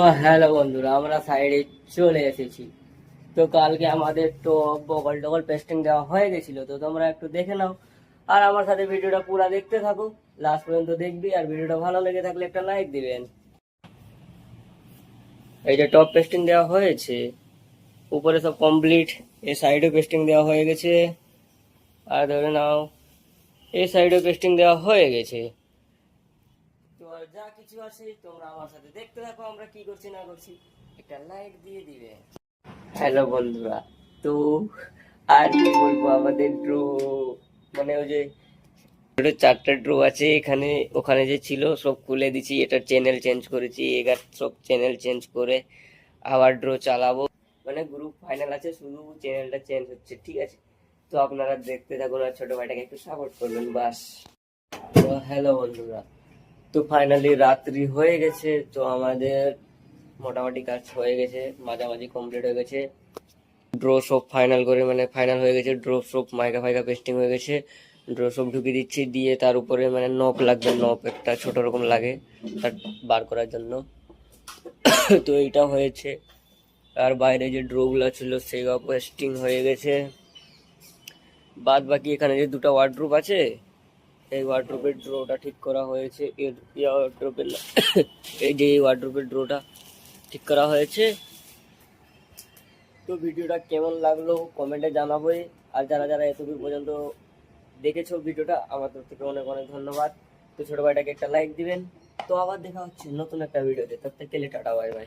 তো হ্যালো বন্ধুরা, আমরা সাইডে চলে এসেছি। তো কালকে আমাদের তো বগল টগল পেস্টিং দেওয়া হয়ে গেছিল, তো তোমরা একটু দেখে নাও আর আমার সাথে ভিডিওটা পুরো দেখতে থাকো, লাস্ট পর্যন্ত দেখবি। আর ভিডিওটা ভালো লেগে থাকলে একটা লাইক দিবেন। এই যে টপ পেস্টিং দেওয়া হয়েছে, উপরে সব কমপ্লিট। এই সাইডে পেস্টিং দেওয়া হয়ে গেছে, আর ধরে নাও এই সাইডে পেস্টিং দেওয়া হয়ে গেছে। তো আর যা কিছু আছে তোমরা আমার সাথে দেখতে থাকো, আমরা কি করছি না করছি, একটা লাইক দিয়ে দিবে। হ্যালো বন্ধুরা, তো আর কি বলবো, আমাদের ড্রো মানে ওই যে চারটা ড্রো আছে এখানে, ওখানে যে ছিল সব খুলে দিছি, এটার চ্যানেল চেঞ্জ করেছি, এগার সব চ্যানেল চেঞ্জ করে আবার ড্রো চালাবো। মানে গ্রুপ ফাইনাল আছে, শুধু চ্যানেলটা চেঞ্জ হচ্ছে, ঠিক আছে? তো আপনারা দেখতে থাকুন আর ছোট ভাইটাকে একটু সাপোর্ট করবেন, বাস। তো হ্যালো বন্ধুরা, তো ফাইনালি রাত্রি হয়ে গেছে, তো আমাদের মোটামুটি কাজ হয়ে গেছে, মাঝামাঝি কমপ্লিট হয়ে গেছে। ড্র সব ফাইনাল করে মানে ফাইনাল হয়ে গেছে, ড্র সব মাইকা ফাইকা পেস্টিং হয়ে গেছে। ড্র সব ঢুকিয়ে দিচ্ছি, দিয়ে তার উপরে মানে নব লাগবে, নব একটা ছোট রকম লাগে তার বার করার জন্য। তো এইটা হয়েছে। আর বাইরে যে ড্রগুলো ছিল সেগুলো পেস্টিং হয়ে গেছে। বাদ বাকি এখানে যে দুটো ওয়ার্ডরোব আছে, এই ওয়ার্ডরোবের ড্রটা ঠিক করা হয়েছে, এর ওয়ার্ডরোবের এই যে ওয়ার্ডরোবের ড্রটা ঠিক করা হয়েছে। তো ভিডিওটা কেমন লাগলো কমেন্টে জানাবোই। আর যারা যারা এতদূর পর্যন্ত দেখেছো ভিডিওটা, আমার তরফ থেকে অনেক অনেক ধন্যবাদ। তো ছোট ভাইটাকে একটা লাইক দিবেন। তো আবার দেখা হচ্ছে নতুন একটা ভিডিওতে, তব থেকে টাটা, বাই বাই।